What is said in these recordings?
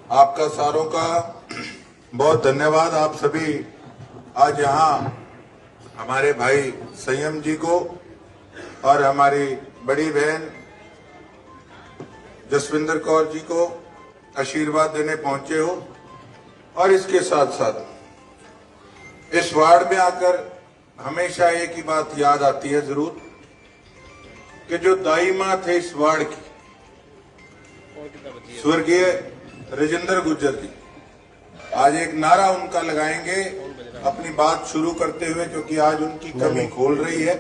आपका सारों का बहुत धन्यवाद। आप सभी आज यहाँ हमारे भाई संयम जी को और हमारी बड़ी बहन जसविंदर कौर जी को आशीर्वाद देने पहुंचे हो। और इसके साथ साथ इस वार्ड में आकर हमेशा एक ही बात याद आती है जरूर कि जो दाई मां थे इस वार्ड की, स्वर्गीय राजेंद्र गुर्जर जी, आज एक नारा उनका लगाएंगे अपनी बात शुरू करते हुए, क्योंकि आज उनकी कमी खोल रही है।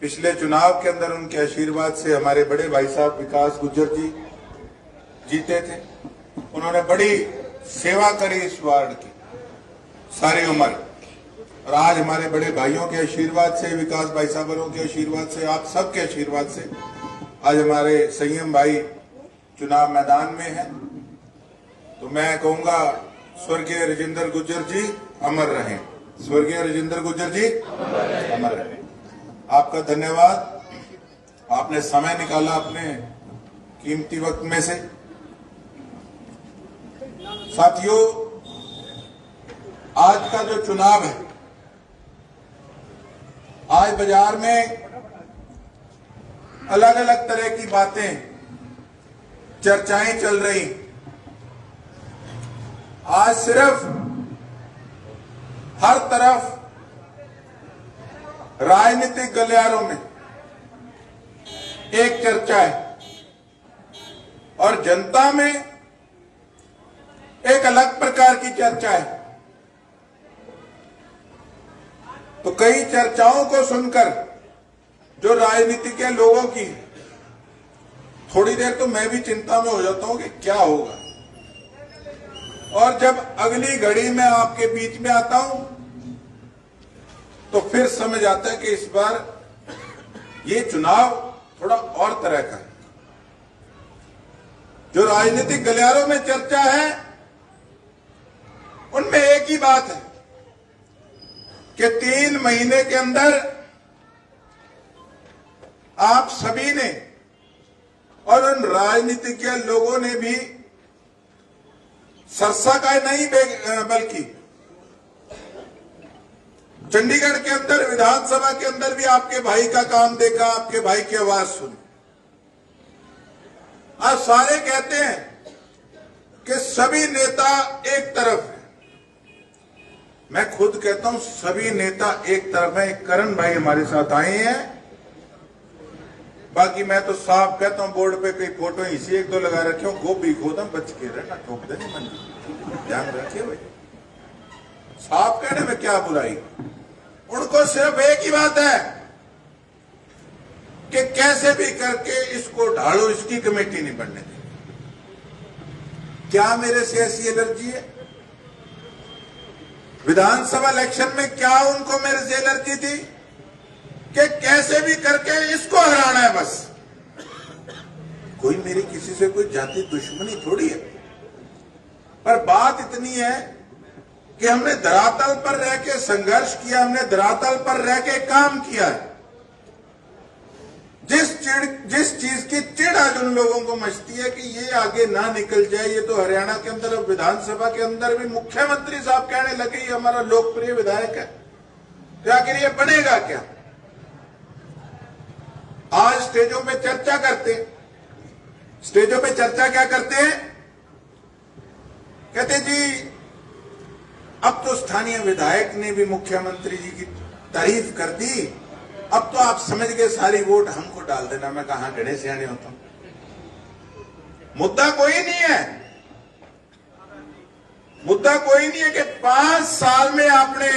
पिछले चुनाव के अंदर उनके आशीर्वाद से हमारे बड़े भाई साहब विकास गुर्जर जी जीते थे। उन्होंने बड़ी सेवा करी इस वार्ड की सारी उम्र, और आज हमारे बड़े भाइयों के आशीर्वाद से, विकास भाई साहबों के आशीर्वाद से, आप सबके आशीर्वाद से आज हमारे संयम भाई चुनाव मैदान में हैं। तो मैं कहूंगा स्वर्गीय राजेंद्र गुर्जर जी अमर रहें, स्वर्गीय राजेंद्र गुर्जर जी अमर रहें। आपका धन्यवाद, आपने समय निकाला अपने कीमती वक्त में से। साथियों, आज का जो चुनाव है, आज बाजार में अलग अलग तरह की बातें, चर्चाएं चल रही। आज सिर्फ हर तरफ राजनीतिक गलियारों में एक चर्चा है और जनता में एक अलग प्रकार की चर्चा है। तो कई चर्चाओं को सुनकर जो राजनीति के लोगों की, थोड़ी देर तो मैं भी चिंता में हो जाता हूं कि क्या होगा, और जब अगली घड़ी में आपके बीच में आता हूं तो फिर समझ आता है कि इस बार ये चुनाव थोड़ा और तरह का है। जो राजनीतिक गलियारों में चर्चा है उनमें एक ही बात है कि 3 महीने के अंदर आप सभी ने और उन राजनीतिक लोगों ने भी सरसा का नहीं बल्कि चंडीगढ़ के अंदर, विधानसभा के अंदर भी आपके भाई का काम देखा, आपके भाई की आवाज सुनी। आज सारे कहते हैं कि सभी नेता एक तरफ है। मैं खुद कहता हूं सभी नेता एक तरफ है। करण भाई हमारे साथ आए हैं, बाकी मैं तो साफ कहता हूं बोर्ड पे कई फोटो इसी 1-2 लगा रखे हो, गोभी खोदम बच के रहना, ठोक देने मन, ध्यान रखिए भाई। साफ कहने में क्या बुराई। उनको सिर्फ एक ही बात है कि कैसे भी करके इसको ढालो, इसकी कमेटी नहीं बनने दी। क्या मेरे से ऐसी एलर्जी है? विधानसभा इलेक्शन में क्या उनको मेरे से एलर्जी थी कि कैसे भी करके इसको हराना है बस। कोई मेरी किसी से कोई जाति दुश्मनी थोड़ी है, पर बात इतनी है कि हमने धरातल पर रह के संघर्ष किया, हमने धरातल पर रह के काम किया है। जिस चीज की चिढ़ आज उन लोगों को मचती है कि ये आगे ना निकल जाए। ये तो हरियाणा के अंदर, विधानसभा के अंदर भी मुख्यमंत्री साहब कहने लगे ये हमारा लोकप्रिय विधायक है, तो आखिर ये बनेगा क्या? आज स्टेजों पे चर्चा करते, स्टेजों पे चर्चा क्या करते हैं? कहते जी अब तो स्थानीय विधायक ने भी मुख्यमंत्री जी की तारीफ कर दी, अब तो आप समझ गए सारी वोट हमको डाल देना। मैं कहा गणे सियाने होता हूं। मुद्दा कोई नहीं है, मुद्दा कोई नहीं है कि 5 साल में आपने,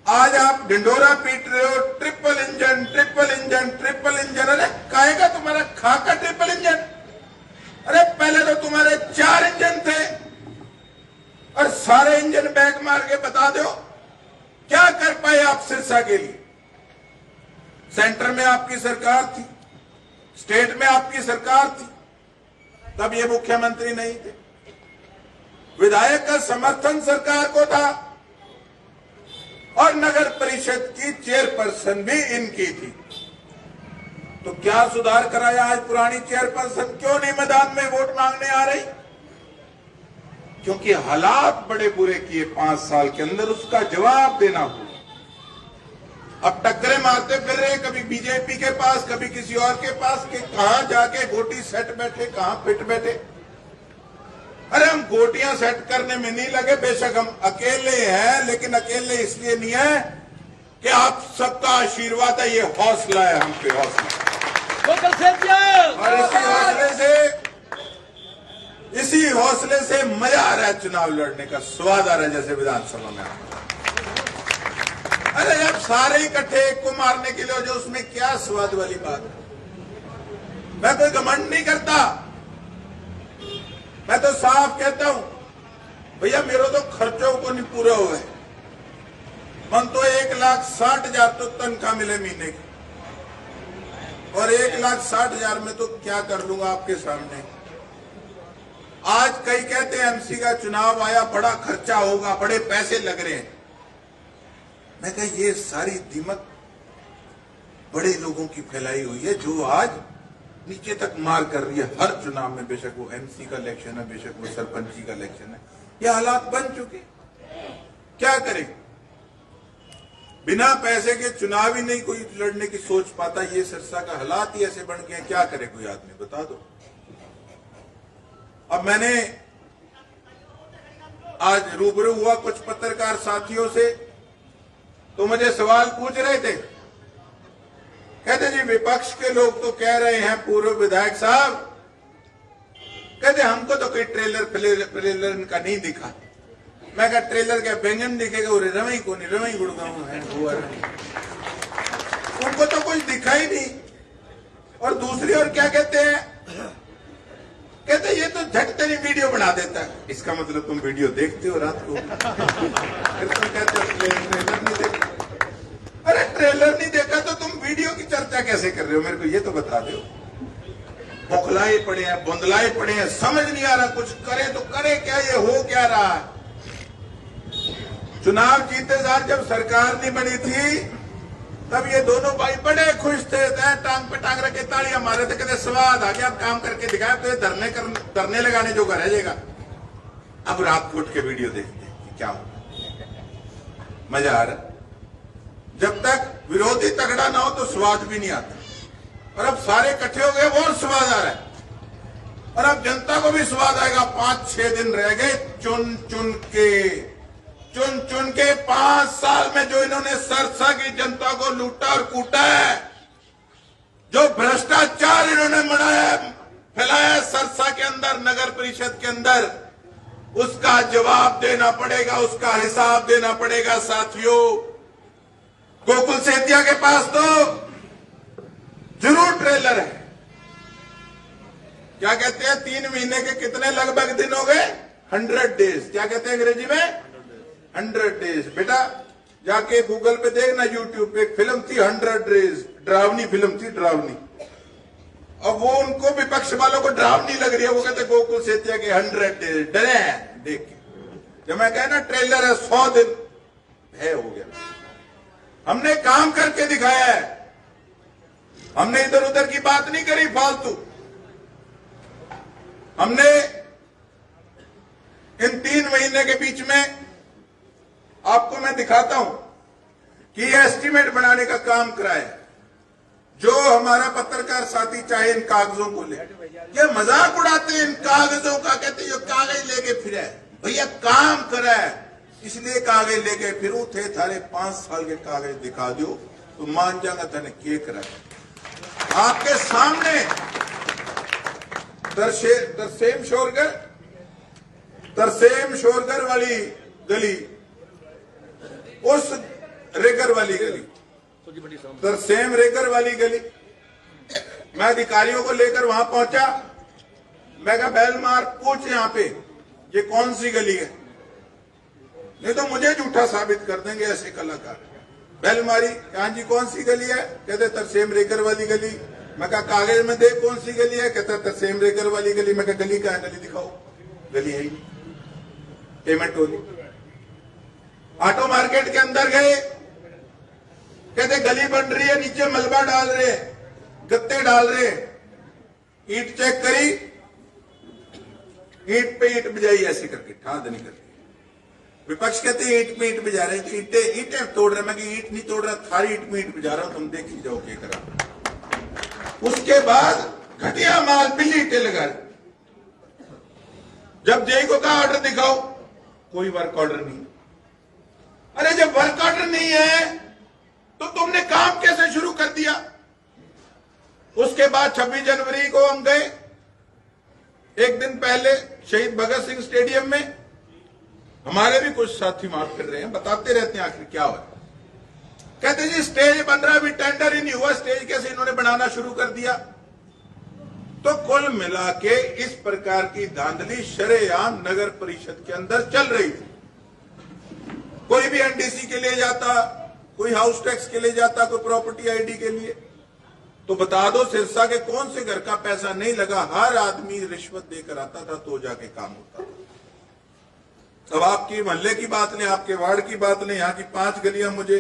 आज आप ढिंडोरा पीट रहे हो, triple engine triple engine triple engine. अरे काहेगा तुम्हारा खाका ट्रिपल इंजन? अरे पहले तो तुम्हारे 4 इंजन थे और सारे इंजन बैक मार के बता दो क्या कर पाए आप सिरसा के लिए। सेंटर में आपकी सरकार थी, स्टेट में आपकी सरकार थी, तब ये मुख्यमंत्री नहीं थे। विधायक का समर्थन सरकार को था और नगर परिषद की चेयरपर्सन भी इनकी थी। तो क्या सुधार कराया? आज पुरानी चेयरपर्सन क्यों नहीं मैदान में वोट मांगने आ रही? क्योंकि हालात बड़े बुरे किए 5 साल के अंदर, उसका जवाब देना हुआ। अब टक्करे मारते फिर रहे, कभी बीजेपी के पास, कभी किसी और के पास, कि कहां जाके गोटी सेट बैठे, कहां फिट बैठे। अरे हम गोटियां सेट करने में नहीं लगे, बेशक हम अकेले हैं, लेकिन अकेले इसलिए नहीं है कि आप सबका आशीर्वाद है, ये हौसला है हम पे, हौसला। और इसी हौसले से मजा आ रहा है, चुनाव लड़ने का स्वाद आ रहा है, जैसे विधानसभा में। अरे जब सारे इकट्ठे एक को मारने के लिए, जो उसमें क्या स्वाद वाली बात है। मैं कोई घमंड नहीं करता, मैं तो साफ कहता हूं, भैया मेरे तो खर्चों को नहीं पूरा हुए, मन तो 1,60,000 तो तनख्वाह मिले महीने की, और 1,60,000 में तो क्या कर लूंगा आपके सामने। आज कई कहते हैं एमसी का चुनाव आया, बड़ा खर्चा होगा, बड़े पैसे लग रहे हैं। मैं कहा ये सारी दीमक बड़े लोगों की फैलाई हुई है, जो आज नीचे तक मार कर रही है हर चुनाव में, बेशक वो एमसी का इलेक्शन है, बेशक वो सरपंची का इलेक्शन है। ये हालात बन चुके, क्या करें। बिना पैसे के चुनाव ही नहीं कोई लड़ने की सोच पाता। ये सिरसा का हालात ही ऐसे बन गए, क्या करे कोई आदमी, बता दो। अब मैंने आज रूबरू हुआ कुछ पत्रकार साथियों से, तो मुझे सवाल पूछ रहे थे, कहते जी विपक्ष के लोग तो कह रहे हैं, पूर्व विधायक साहब कहते हमको तो कोई ट्रेलर इनका नहीं दिखा। मैं कहा ट्रेलर क्या व्यंजन दिखेगा, वो रवई को नहीं, रवई गुड़गांव है, उनको तो कुछ दिखा ही नहीं। और दूसरी ओर क्या कहते हैं, कहते ये तो झट तेरी वीडियो बना देता है। इसका मतलब तुम वीडियो देखते हो रात को, फिर तुम कहते हो ट्रेलर नहीं देखा। अरे ट्रेलर नहीं देखा तो तुम वीडियो की चर्चा कैसे कर रहे हो, मेरे को ये तो बता दो। बौखलाए पड़े हैं, बंदलाए पड़े हैं, समझ नहीं आ रहा कुछ करे तो करे क्या, ये हो क्या रहा है। चुनाव जीते सार जब सरकार नहीं बनी थी, तब ये दोनों भाई बड़े खुश थे, टांग पे टांग रखे तालियां मारे थे, कहते स्वाद आ गया, अब काम करके दिखाया तो ये धरने लगाने जो रह जाएगा। अब रात को उठ के वीडियो देखते हैं क्या हो, मजा आ रहा। जब तक विरोधी तगड़ा ना हो तो स्वाद भी नहीं आता, और अब सारे इकट्ठे हो गए और स्वाद आ रहा है। और अब जनता को भी स्वाद आएगा। 5-6 दिन रह गए, चुन चुन के 5 साल में जो इन्होंने सरसा की जनता को लूटा और कूटा है, जो भ्रष्टाचार इन्होंने मनाया फैलाया सरसा के अंदर, नगर परिषद के अंदर, उसका जवाब देना पड़ेगा, उसका हिसाब देना पड़ेगा। साथियों, गोकुल सेतिया के पास तो जरूर ट्रेलर है। क्या कहते हैं, 3 महीने के कितने लगभग दिन हो गए, 100 डेज। क्या कहते हैं अंग्रेजी में, 100 डेज। बेटा जाके गूगल पे देखना, यूट्यूब पे एक फिल्म थी 100 डेज, डरावनी फिल्म थी, डरावनी। अब वो उनको विपक्ष वालों को डरावनी लग रही है, वो कहते गोकुल सेतिया के 100 डेज, डरे देख के। जब मैं कहना ट्रेलर है 100 दिन है, हो गया। हमने काम करके दिखाया है, हमने इधर उधर की बात नहीं करी फालतू। हमने इन 3 महीने के बीच में आपको मैं दिखाता हूं कि ये एस्टीमेट बनाने का काम कराया। जो हमारा पत्रकार साथी चाहे इन कागजों को ले, ये मजाक उड़ाते हैं इन कागजों का, कहते ये कागज लेके फिरे। भैया काम करा है इसलिए कागज लेके फिरू थे, थारे 5 साल के कागज दिखा दो तो मान जाऊंगा तने के करा। आपके सामने तरसेम शोरगर वाली गली, उस रेगर वाली गली, तरसेम रेगर वाली गली, मैं अधिकारियों को लेकर वहां पहुंचा। मैं कहा बैलमार पूछ यहां पे ये कौन सी गली है, नहीं तो मुझे झूठा साबित कर देंगे ऐसे कलाकार। बैल मारी, कहा जी कौन सी गली है, कहते तरसेम रेगर वाली गली। मैं कहा कागज में देख कौन सी गली है, कहता तरसेम रेगर वाली गली। मैं कहा गली का है, गली दिखाओ, गली है ही नहीं, पेमेंट होगी। ऑटो मार्केट के अंदर गए, कहते गली बन रही है, नीचे मलबा डाल रहे, गत्ते डाल रहे, ईंट चेक करी, ईंट पे ईंट बजाई ऐसे करके ठाद नहीं करती। विपक्ष कहते हैं ईंट पे ईंट बजा रहे हैं, तो ईंटें तोड़ रहे हैं। मैं कि ईंट नहीं तोड़ रहा, थारी ईंट पे ईंट बजा रहा हूं, तुम देख ही जाओ क्या करा। उसके बाद घटिया माल बिल्ली ईंटें लगा रहे। जब जेई को कहा ऑर्डर दिखाओ, कोई वर्क ऑर्डर नहीं। अरे जब वर्क ऑर्डर नहीं है तो तुमने काम कैसे शुरू कर दिया? उसके बाद 26 जनवरी को हम गए, एक दिन पहले शहीद भगत सिंह स्टेडियम में। हमारे भी कुछ साथी माफ कर रहे हैं, बताते रहते हैं आखिर क्या हुआ। कहते जी स्टेज बन रहा, अभी टेंडर ही नहीं हुआ, स्टेज कैसे इन्होंने बनाना शुरू कर दिया। तो कुल मिला के इस प्रकार की धांधली शरेआम नगर परिषद के अंदर चल रही थी। कोई भी एनडीसी के लिए जाता, कोई हाउस टैक्स के लिए जाता, कोई प्रॉपर्टी आईडी के लिए, तो बता दो सिरसा के कौन से घर का पैसा नहीं लगा, हर आदमी रिश्वत देकर आता था तो जाके काम होता था। अब आपकी मोहल्ले की बात नहीं, आपके वार्ड की बात नहीं, यहाँ की 5 गलियां मुझे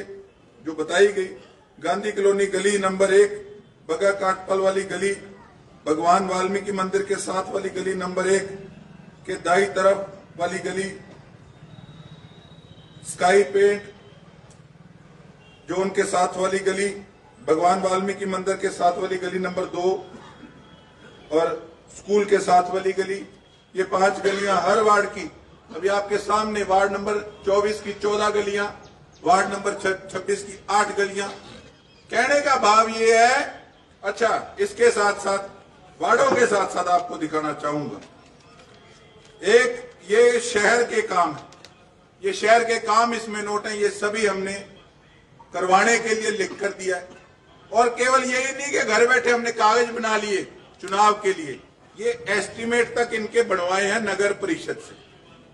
जो बताई गई, गांधी कॉलोनी गली नंबर 1, बगा काटपल वाली गली, भगवान वाल्मीकि मंदिर के साथ वाली गली नंबर 1 के दाई तरफ वाली गली, स्काई पेंट जो उनके साथ वाली गली, भगवान वाल्मीकि मंदिर के साथ वाली गली नंबर 2 और स्कूल के साथ वाली गली, ये 5 गलियां हर वार्ड की। अभी आपके सामने वार्ड नंबर 24 की 14 गलियां, वार्ड नंबर 26 की 8 गलियां। कहने का भाव ये है। अच्छा, इसके साथ साथ वार्डों के साथ साथ आपको दिखाना चाहूंगा, एक ये शहर के काम है, ये शहर के काम इसमें नोट है, ये सभी हमने करवाने के लिए लिख कर दिया है। और केवल यही नहीं कि घर बैठे हमने कागज बना लिए चुनाव के लिए, ये एस्टीमेट तक इनके बनवाए हैं नगर परिषद से।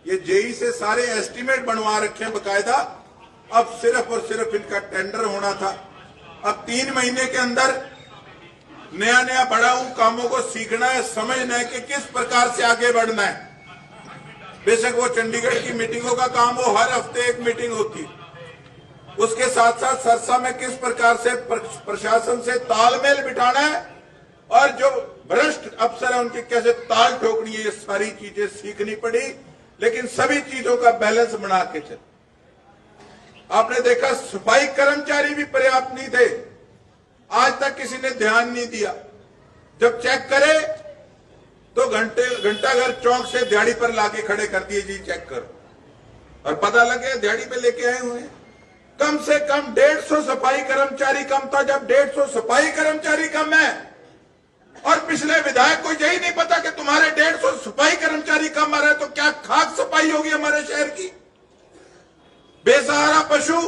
ये जेई से सारे एस्टीमेट बनवा रखे हैं बकायदा। अब सिर्फ और सिर्फ इनका टेंडर होना था। अब 3 महीने के अंदर नया नया बड़ा कामों को सीखना है, समझना है कि किस प्रकार से आगे बढ़ना है। बेशक वो चंडीगढ़ की मीटिंगों का काम हो, हर हफ्ते एक मीटिंग होती, उसके साथ साथ सरसा में किस प्रकार से प्रशासन से तालमेल बिठाना है और जो भ्रष्ट अफसर है उनकी कैसे ताल ठोकनी है, ये सारी चीजें सीखनी पड़ी। लेकिन सभी चीजों का बैलेंस बना के चल। आपने देखा सफाई कर्मचारी भी पर्याप्त नहीं थे, आज तक किसी ने ध्यान नहीं दिया। जब चेक करे तो घंटाघर चौक से दिहाड़ी पर लाके खड़े कर दिए, जी चेक करो, और पता लगे दिहाड़ी पे लेके आए हुए हैं। कम से कम 150 सफाई कर्मचारी कम था, जब 150 सफाई कर्मचारी कम है और पिछले विधायक को यही नहीं पता कि तुम्हारे 150 सफाई कर्मचारी कम आ रहे, तो क्या खाक सफाई होगी हमारे शहर की। बेसहारा पशु,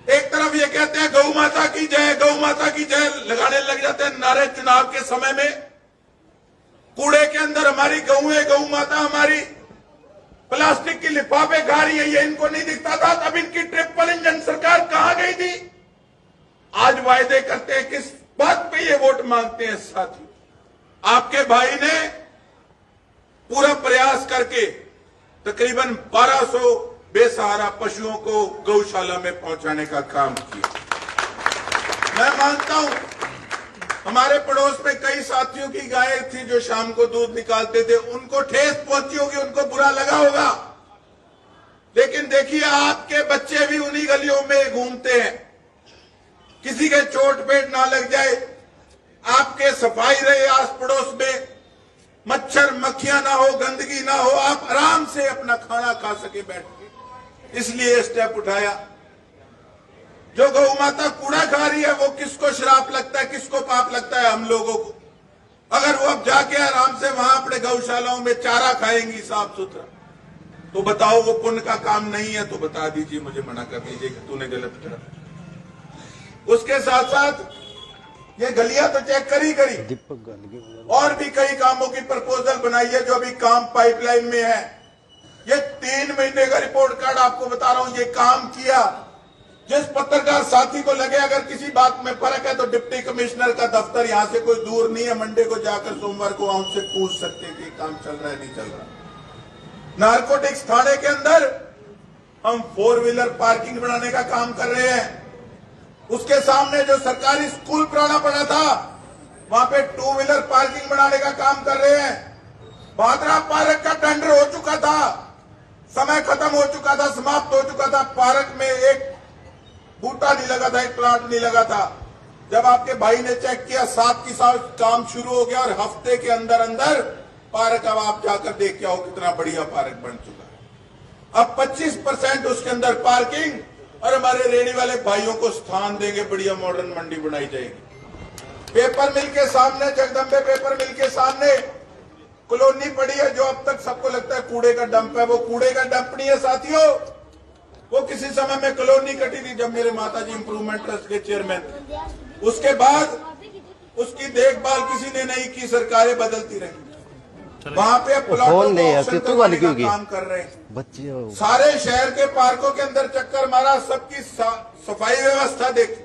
एक तरफ ये कहते हैं गौ माता की जय, गौ माता की जय लगाने लग जाते हैं नारे चुनाव के समय में। कूड़े के अंदर हमारी गऊ है, गौ माता हमारी, प्लास्टिक की लिफाफे खा रही है, ये इनको नहीं दिखता था। तब इनकी ट्रिपल इंजन सरकार कहां गई थी? आज वायदे करते हैं, किस बात पे ये वोट मांगते हैं साथी। आपके भाई ने पूरा प्रयास करके तकरीबन 1200 बेसहारा पशुओं को गौशाला में पहुंचाने का काम किया। मैं मानता हूं हमारे पड़ोस में कई साथियों की गायें थी जो शाम को दूध निकालते थे, उनको ठेस पहुंची होगी, उनको बुरा लगा होगा। लेकिन देखिए आपके बच्चे भी उन्हीं गलियों में घूमते हैं, किसी के चोट पेट ना लग जाए, आपके सफाई रहे आस पड़ोस में, मच्छर मक्खियां ना हो, गंदगी ना हो, आप आराम से अपना खाना खा सके बैठ के, इसलिए स्टेप उठाया। जो गौ माता कूड़ा खा रही है वो किसको श्राप लगता है, किसको पाप लगता है? हम लोगों को। अगर वो अब जाके आराम से वहां अपने गौशालाओं में चारा खाएंगी साफ सुथरा, तो बताओ वो पुण्य का काम नहीं है? तो बता दीजिए, मुझे मना कर दीजिए कि तूने गलत करा। उसके साथ साथ ये गलियां तो चेक करी, और भी कई कामों की प्रपोजल बनाई है जो अभी काम पाइपलाइन में है। ये 3 महीने का रिपोर्ट कार्ड आपको बता रहा हूं, ये काम किया। जिस पत्रकार साथी को लगे अगर किसी बात में फर्क है तो डिप्टी कमिश्नर का दफ्तर यहां से कोई दूर नहीं है, मंडे को जाकर सोमवार को उनसे पूछ सकते हैं कि काम चल रहा है नहीं चल रहा। नारकोटिक्स थाने के अंदर हम 4 व्हीलर पार्किंग बनाने का काम कर रहे हैं। उसके सामने जो सरकारी स्कूल पुराना पड़ा था वहां पे 2 व्हीलर पार्किंग बनाने का काम कर रहे हैं। भादरा पार्क का टेंडर हो चुका था, समय खत्म हो चुका था, समाप्त हो चुका था। पार्क में एक बूटा नहीं लगा था, एक प्लांट नहीं लगा था। जब आपके भाई ने चेक किया, 7 की साल काम शुरू हो गया और हफ्ते के अंदर अंदर पार्क, अब आप जाकर देख के आओ कितना बढ़िया पार्क बन चुका है। अब 25% उसके अंदर पार्किंग और हमारे रेहड़ी वाले भाइयों को स्थान देंगे, बढ़िया मॉडर्न मंडी बनाई जाएगी। पेपर मिल के सामने, जगदम्बे पेपर मिल के सामने कॉलोनी पड़ी है, जो अब तक सबको लगता है कूड़े का डंप है। वो कूड़े का डंप नहीं है साथियों, वो किसी समय में कॉलोनी कटी थी जब मेरे माताजी इंप्रूवमेंट ट्रस्ट के चेयरमैन थे। उसके बाद उसकी देखभाल किसी ने नहीं की, सरकारें बदलती रही। वहां पे काम कर रहे हैं बच्चे। सारे शहर के पार्कों के अंदर चक्कर मारा, सबकी सफाई व्यवस्था देखी।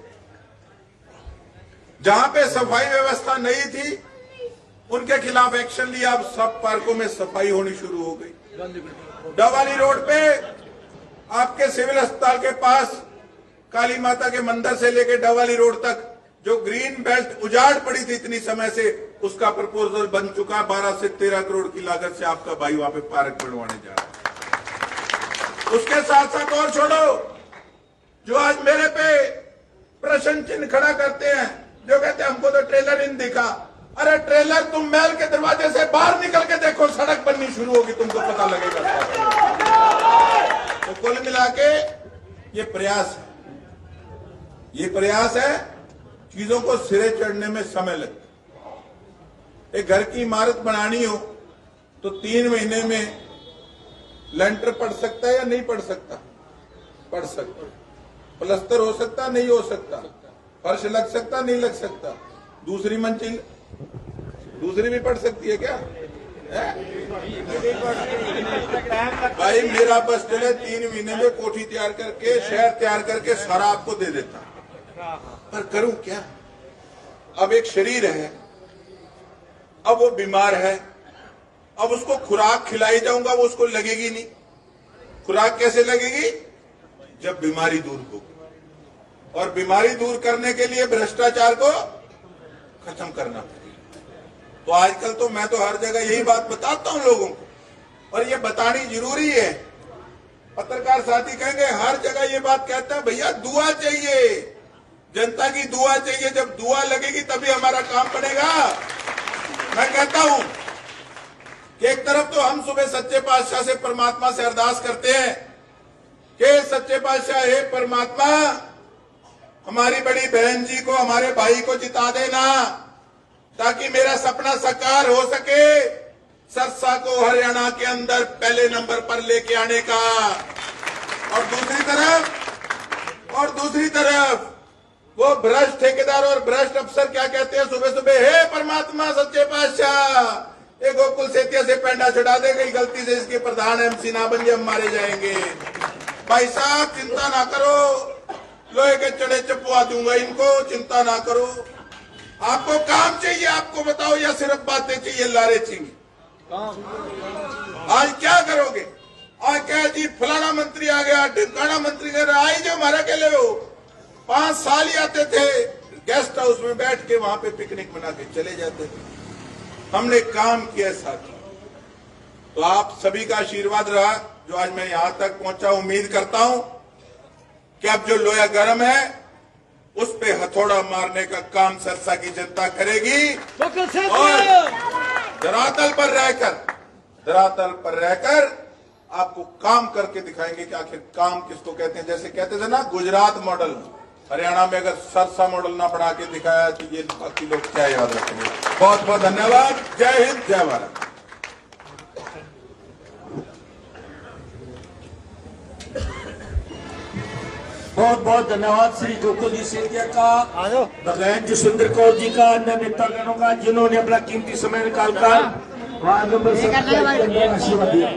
जहां पे सफाई व्यवस्था नहीं थी उनके खिलाफ एक्शन लिया। अब सब पार्कों में सफाई होनी शुरू हो गई। डवाली रोड पे आपके सिविल अस्पताल के पास काली माता के मंदिर से लेकर डवाली रोड तक जो ग्रीन बेल्ट उजाड़ पड़ी थी इतनी समय से, उसका प्रपोजल बन चुका है। 12 से 13 करोड़ की लागत से आपका भाई वहां पे पार्क बनवाने जा रहा है। उसके साथ साथ और छोड़ो, जो आज मेरे पे प्रश्न चिन्ह खड़ा करते हैं, जो कहते हैं हमको तो ट्रेलर इन दिखा। अरे ट्रेलर तुम महल के दरवाजे से बाहर निकल के देखो, सड़क बननी शुरू होगी, तुमको पता लगेगा। तो कुल मिला के ये प्रयास है, चीजों को सिरे चढ़ने में समय लगता है। एक घर की इमारत बनानी हो तो 3 महीने में लेंटर पड़ सकता है या नहीं पड़ सकता? पड़ सकता। प्लस्तर हो सकता नहीं हो सकता, फर्श लग सकता नहीं लग सकता, दूसरी मंजिल दूसरी भी पड़ सकती है क्या? भाई मेरा बस चले 3 महीने में कोठी तैयार करके, शहर तैयार करके सारा आपको दे देता, पर करूं क्या? अब एक शरीर है, अब वो बीमार है, अब उसको खुराक खिलाई जाऊंगा, वो उसको लगेगी नहीं। खुराक कैसे लगेगी? जब बीमारी दूर होगी, और बीमारी दूर करने के लिए भ्रष्टाचार को खत्म करना पड़ेगा। तो आजकल तो मैं तो हर जगह यही बात बताता हूं लोगों को, और ये बतानी जरूरी है। पत्रकार साथी कहेंगे हर जगह ये बात कहता है, भैया दुआ चाहिए, जनता की दुआ चाहिए। जब दुआ लगेगी तभी हमारा काम बनेगा। मैं कहता हूं कि एक तरफ तो हम सुबह सच्चे पातशाह से, परमात्मा से अरदास करते हैं कि सच्चे पातशाह, हे परमात्मा, हमारी बड़ी बहन जी को, हमारे भाई को जिता देना, ताकि मेरा सपना साकार हो सके, सरसा को हरियाणा के अंदर पहले नंबर पर लेके आने का। और दूसरी तरफ वो भ्रष्ट ठेकेदार और भ्रष्ट अफसर क्या कहते हैं सुबह सुबह, हे परमात्मा सच्चे पातशाह, ये गोकुल सेतिया से पेंडा छुड़ा दे, गई गलती से इसके प्रधान एमसी ना बन जाए, हम मारे जाएंगे। भाई साहब चिंता ना करो, लोहे के चढ़े चपवा दूंगा इनको, चिंता ना करो। आपको काम चाहिए, आपको बताओ, या सिर्फ बातें चाहिए, लारे चाहिए? आज क्या करोगे? आज क्या जी फलाना मंत्री आ गया, ढिमकाना मंत्री कह रहा, आई जो हमारा के ले हो। 5 साल ही आते थे, गेस्ट हाउस में बैठ के वहां पे पिकनिक मना के चले जाते थे। हमने काम किया साथ। तो आप सभी का आशीर्वाद रहा जो आज मैं यहां तक पहुंचा। उम्मीद करता हूं कि अब जो लोया गर्म है उस पे हथौड़ा मारने का काम सरसा की जनता करेगी, और धरातल पर रहकर आपको काम करके दिखाएंगे कि आखिर काम किसको कहते हैं। जैसे कहते थे ना गुजरात मॉडल, हरियाणा में अगर सरसा मॉडल ना बना के दिखाया तो ये बाकी लोग क्या याद रखेंगे। बहुत बहुत धन्यवाद। जय हिंद, जय भारत। बहुत बहुत धन्यवाद श्री गोकुल जी सेतिया का, बहन जसविंदर कौर जी का, अन्य नेतागणों का, जिन्होंने अपना कीमती समय निकालकर वार्ड नंबर 7 आशीर्वाद दिया।